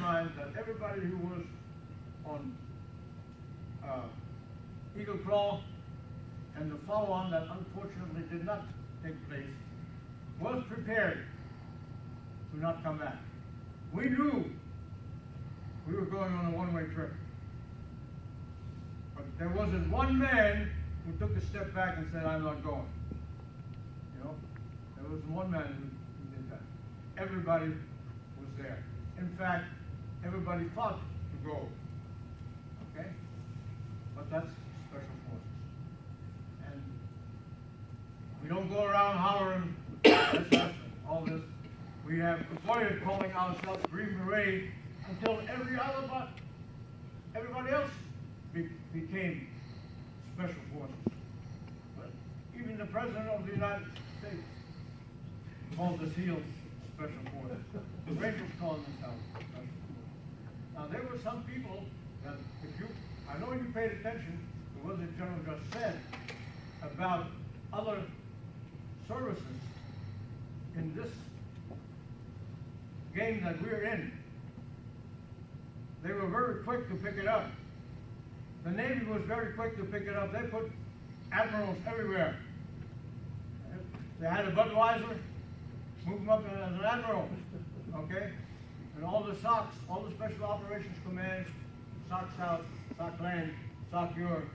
landmines that everybody who was on Eagle Claw and the follow-on that unfortunately did not take place was prepared to not come back. We knew we were going on a one-way trip. But there wasn't one man who took a step back and said, I'm not going. You know, there wasn't one man who did that. Everybody was there. In fact, everybody fought to go. Okay? But that's special forces. And we don't go around hollering, this, us, all this. We have avoided calling ourselves Green Beret until everybody else became special forces. But even the President of the United States called the SEALs special forces. The Rakers called themselves special forces. Now there were some people that, I know you paid attention to what the General just said about other services in this game that we're in. They were very quick to pick it up. The Navy was very quick to pick it up. They put admirals everywhere. They had a Budweiser, move them up as an admiral, okay? And all the SOCs, all the Special Operations Commands, SOC South, SOC Land, SOC Europe,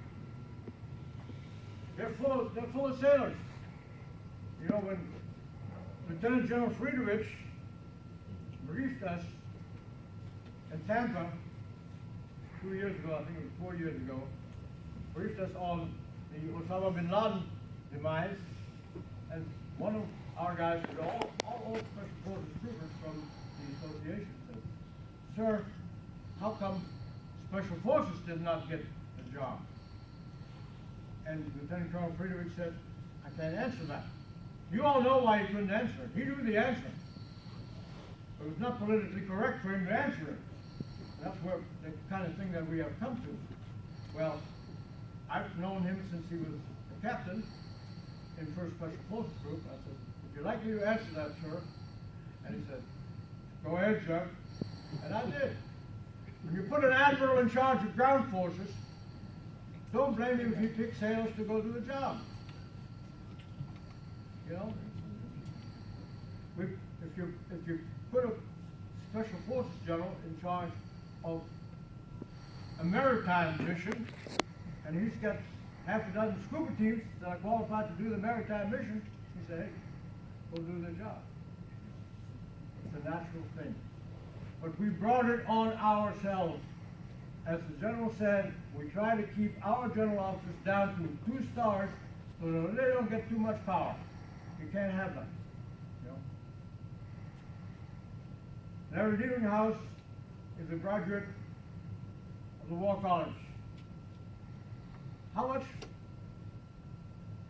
they're full of sailors. You know, when Lieutenant General Friedrich briefed us in Tampa 2 years ago, I think it was 4 years ago, briefed us on the Osama bin Laden demise, and one of our guys, all Special Forces troopers from the association said, sir, how come Special Forces did not get the job? And Lieutenant Colonel Friedrich said, I can't answer that. You all know why he couldn't answer it. He knew the answer. It was not politically correct for him to answer it. That's where the kind of thing that we have come to. Well, I've known him since he was a captain in 1st Special Forces Group. I said, would you like me to answer that, sir? And he said, go ahead, Chuck. And I did. When you put an admiral in charge of ground forces, don't blame him if he picks sailors to go do the job. You know? If you put a Special Forces general in charge of a maritime mission, and he's got half a dozen scuba teams that are qualified to do the maritime mission, he said, hey, go do the job. It's a natural thing. But we brought it on ourselves. As the general said, we try to keep our general officers down to 2 stars so that they don't get too much power. You can't have that. You know? Larry Dietinghouse is a graduate of the War College. How much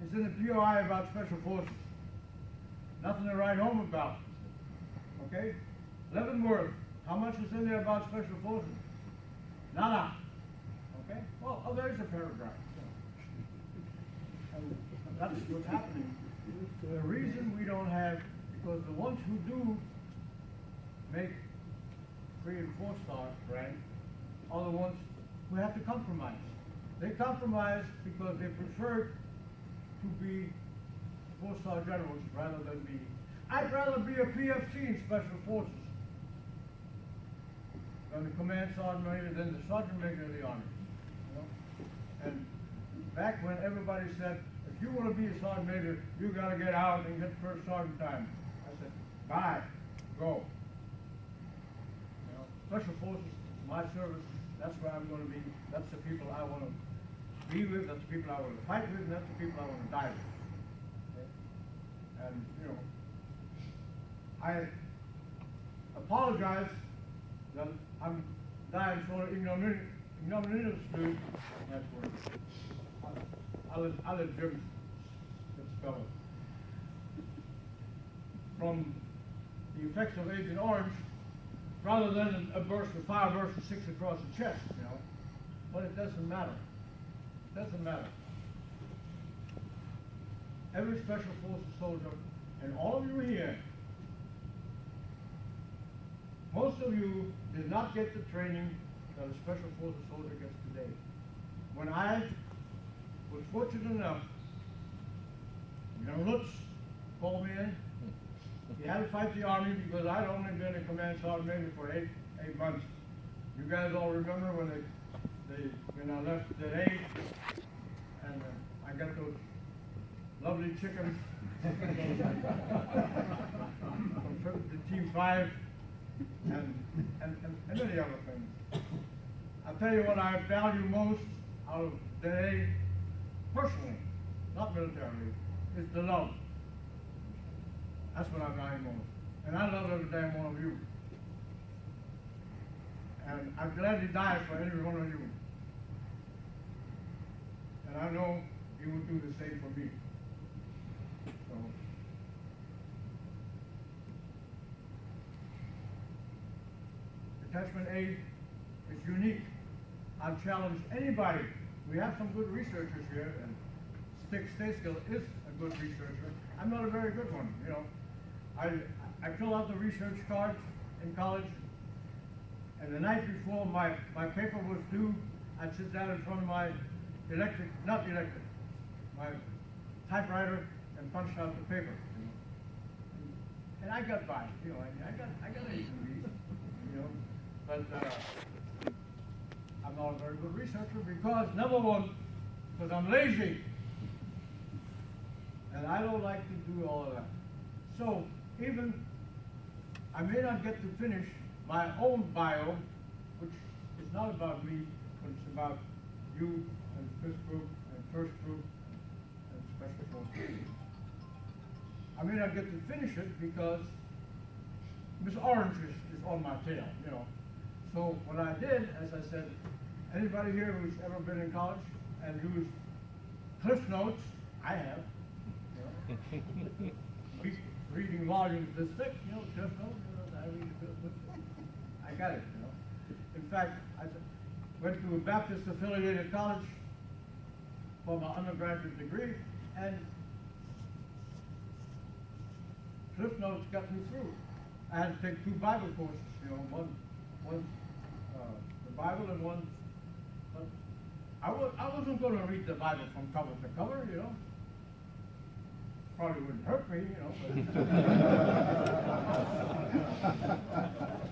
is in the POI about Special Forces? Nothing to write home about. Okay? Leavenworth, how much is in there about Special Forces? Nada. Okay? Well, oh, there's a paragraph. And that's what's happening. The reason we don't have, because the ones who do make 3 and 4 star rank are the ones who have to compromise. They compromise because they prefer to be 4-star generals rather than be. I'd rather be a PFC in Special Forces than the command sergeant major, than the sergeant major of the Army. You know? And back when everybody said, if you want to be a sergeant major, you got to get out and get first sergeant time. I said, bye, go. You know, Special Forces, my service, that's where I'm going to be. That's the people I want to be with. That's the people I want to fight with. And that's the people I want to die with. Okay? And you know, I apologize that I'm dying sort of ignominiously. That's word. I'll let Jim spell it. From the effects of Agent Orange, rather than a fire burst of 6 across the chest, you know. But it doesn't matter. It doesn't matter. Every Special Forces soldier, and all of you here, most of you did not get the training that a Special Forces soldier gets today. When I was fortunate enough, young Lutz called me in. He had to fight the Army because I'd only been a command sergeant maybe for eight months. You guys all remember when when I left DET-A and I got those lovely chickens from the Team 5 and many other things. I'll tell you what I value most out of DET-A, personally, not militarily, is the love. That's what I value most. And I love every damn one of you. And I'd gladly die for every one of you. And I know you will do the same for me. So, Detachment A is unique. I've challenged anybody. We have some good researchers here, and Stick Stayskill is a good researcher. I'm not a very good one, you know. I fill out the research cards in college, and the night before my paper was due, I'd sit down in front of my my typewriter and punch out the paper, you know. And I got by, you know, I got A's and B's, you know, but I'm not a very good researcher because, number one, because I'm lazy, and I don't like to do all of that. So, even I may not get to finish my own bio, which is not about me, but it's about you and fifth group and first group and special forces. I may not get to finish it because Miss Orange is on my tail, you know. So what I did, as I said, anybody here who's ever been in college and used Cliff Notes, I have, you know. Reading volumes this thick, you know, Cliff Notes, you know, I read it. I got it, you know. In fact, I went to a Baptist affiliated college for my undergraduate degree, and Cliff Notes got me through. I had to take 2 Bible courses, you know, one the Bible and one. But I wasn't going to read the Bible from cover to cover, you know. Probably wouldn't hurt me, you know.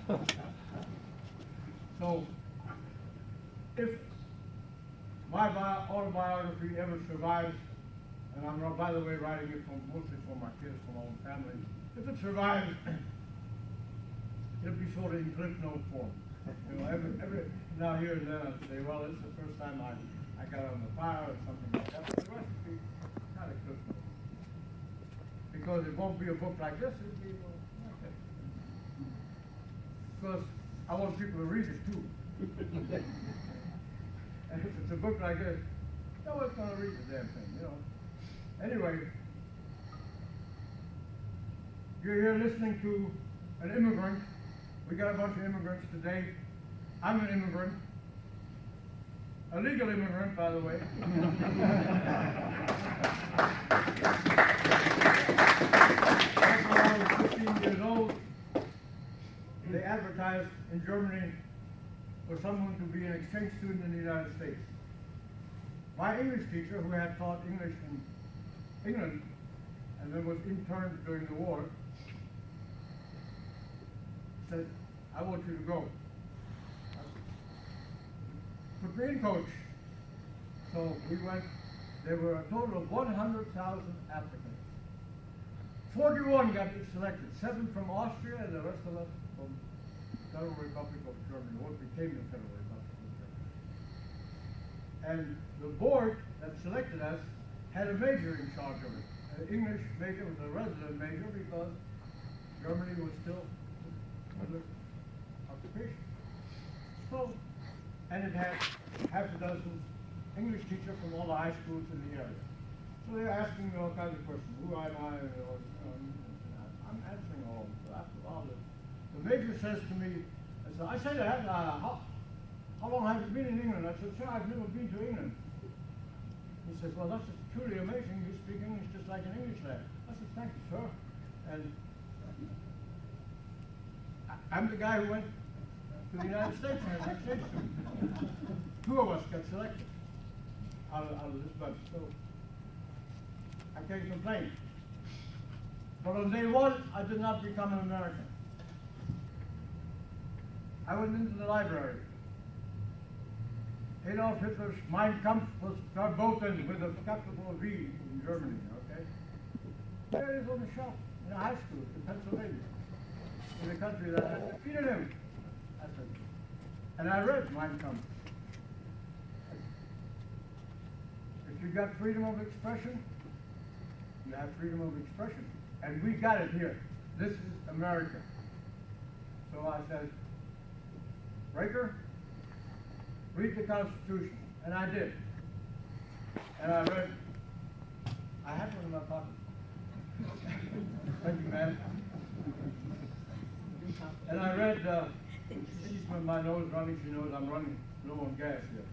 But so, if my autobiography ever survives, and I'm, by the way, writing it mostly for my kids, for my own family, if it survives, it'll be sort of in Cliff Note form. You know, every now here and then I'd say, well, this is the first time I got on the fire or something like that. But the rest would be kind of Cliff Note. Because it won't be a book like this, it'll be okay. Because I want people to read it too. And if it's a book like this, no one's going to read the damn thing, you know. Anyway, you're here listening to an immigrant. We got a bunch of immigrants today. I'm an immigrant. A legal immigrant, by the way. Back when I was 15 years old, they advertised in Germany for someone to be an exchange student in the United States. My English teacher, who had taught English in England and then was interned during the war, said, I want you to go. Put me in, coach. So we went. There were a total of 100,000 applicants. 41 got selected, 7 from Austria and the rest of us from the Federal Republic of Germany, what became the Federal Republic of Germany. And the board that selected us had a major in charge of it. An English major was a resident major because Germany was still under occupation. So, and it had half a dozen English teachers from all the high schools in the area. So they're asking me all kinds of questions. Who am I? I'm answering all of them. So after a while, the major says to me, I said, how long have you been in England? I said, sir, I've never been to England. He says, well, that's truly amazing. You speak English just like an English lad. I said, thank you, sir. And I'm the guy who went to the United States and had an exchange student. Two of us got selected out of this bunch, so I can't complain. But on day one, I did not become an American. I went into the library. Adolf Hitler's Mein Kampf was verboten with a capital V in Germany, okay? There it is on the shelf in a high school in Pennsylvania, in a country that had defeated him. I said, and I read Mein Kampf. If you got freedom of expression, you have freedom of expression. And we got it here. This is America. So I said, Raker, read the Constitution. And I did. And I read, I had one in my pocket. Thank you, man. And I read, she's with my nose running, she knows I'm running low on gas here.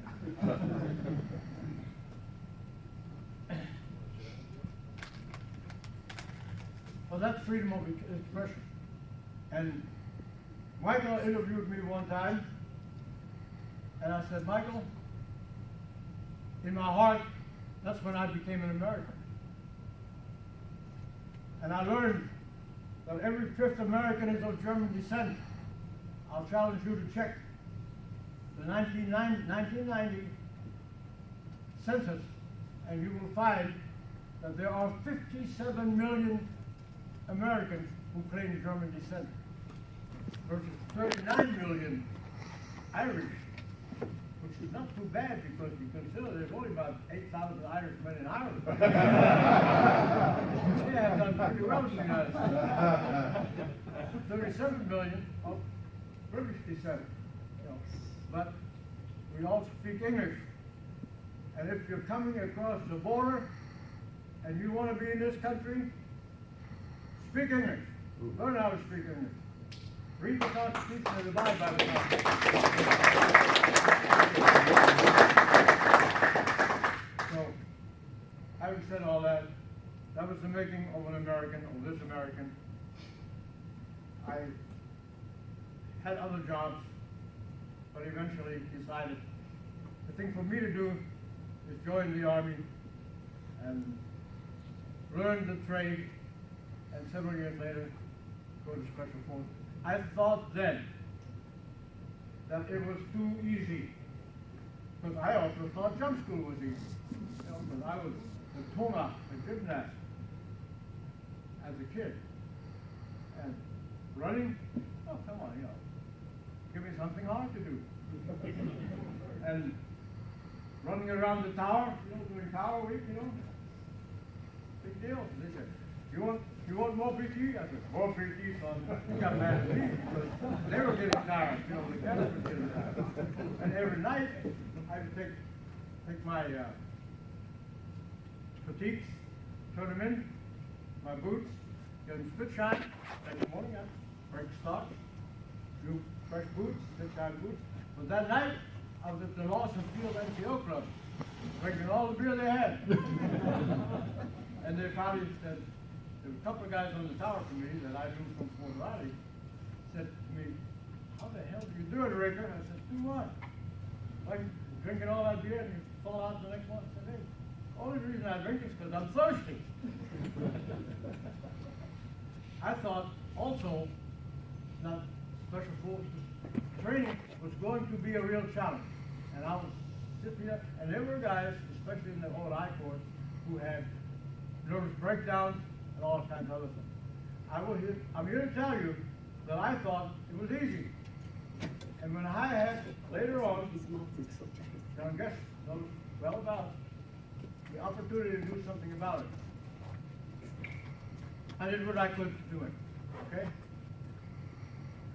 Well, that's freedom of expression. And Michael interviewed me one time, and I said, Michael, in my heart, that's when I became an American. And I learned that every fifth American is of German descent. I'll challenge you to check the 1990 census, and you will find that there are 57 million Americans who claim German descent versus 39 million Irish, which is not too bad because you consider there's only about 8,000 Irishmen in Ireland. They have done pretty well in the United States. 37 million of British descent. You know. But we all speak English. And if you're coming across the border and you want to be in this country, speak English. Learn how to speak English. Read the Constitution and abide by the Constitution. So, having said all that, that was the making of an American, of this American. I had other jobs, but eventually decided the thing for me to do is join the Army and learn the trade, and several years later, go to Special Forces. I thought then that it was too easy, because I also thought jump school was easy. You know, because I was the Tonga, the gymnast, as a kid. And running, oh, come on, you know, give me something hard to do. And running around the tower, you know, doing tower week, you know, big deal. They said, you want more PT? I said, more PT, son. He got mad at me because they were getting tired, you know, the cadets were getting tired. And every night, I would take my petites, turn them in, my boots, get them spit shine. Next morning, I break stock, new fresh boots, spit shine boots. But that night, I was at the Lawson Field NCO Club, drinking all the beer they had. And they finally said, there were a couple of guys on the tower for me that I knew from Fort Riley, said to me, how the hell do you do it, Raker? I said, do what? Like drinking all that beer and you fall out the next one? I said, hey, the only reason I drink is because I'm thirsty. I thought also that Special Forces training was going to be a real challenge. And I was sitting there, and there were guys, especially in the old I Corps, who had nervous breakdowns and all kinds of other things. I'm here to tell you that I thought it was easy. And when I had, later on, young guests knows well about the opportunity to do something about it, I did what I could to do it, okay?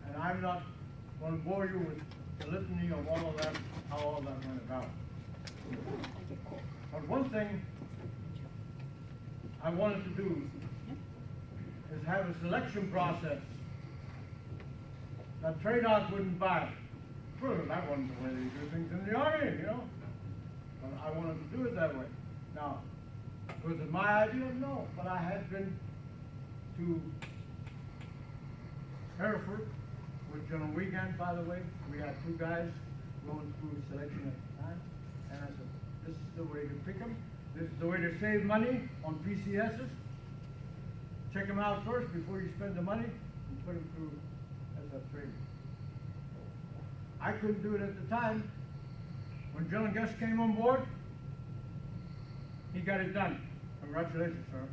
And I'm not going to bore you with the litany of all of that, how all that went about. But one thing I wanted to do is have a selection process that Tradoc wouldn't buy. Well, that wasn't the way they do things in the Army, you know. But I wanted to do it that way. Now, was it my idea? No, but I had been to Hereford with General Weekend, by the way. We had two guys going through selection at the time. And I said, this is the way to pick them. This is the way to save money on PCSs. Check them out first before you spend the money and put them through SF training. I couldn't do it at the time. When General Guest came on board, he got it done. Congratulations, sir.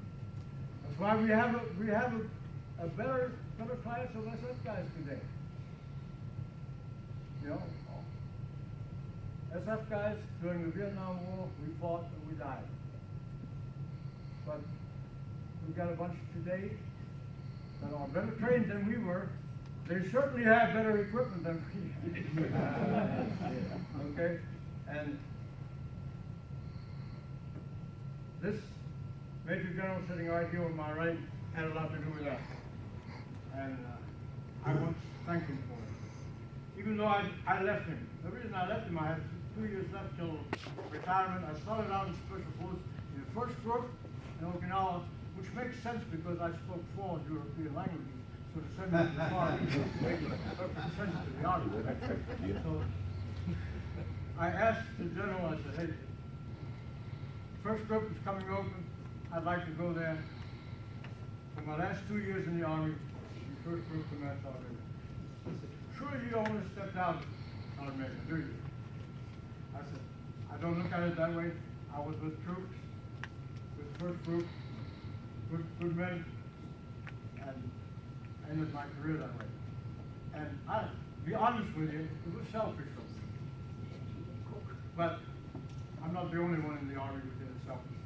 That's why we have a better class of SF guys today. You know, SF guys during the Vietnam War, we fought and we died. But we've got a bunch today that are better trained than we were. They certainly have better equipment than we have. Okay? And this Major General sitting right here on my right had a lot to do with that. And I want to thank him for it. Even though I left him. The reason I left him, I had 2 years left till retirement. I started out in Special Forces in the first group in Okinawa, which makes sense because I spoke 4 European languages. So to send me to the Far East makes perfect sense to the Army. So I asked the general, I said, hey, first group is coming open. I'd like to go there. For my last 2 years in the Army, the first group commenced already. He said, surely you don't want to step down, Sergeant Major, do you? I said, I don't look at it that way. I was with troops, with the first group, good men, and ended my career that way. And I'll be honest with you, it was selfish of me. But I'm not the only one in the Army who did it selfish.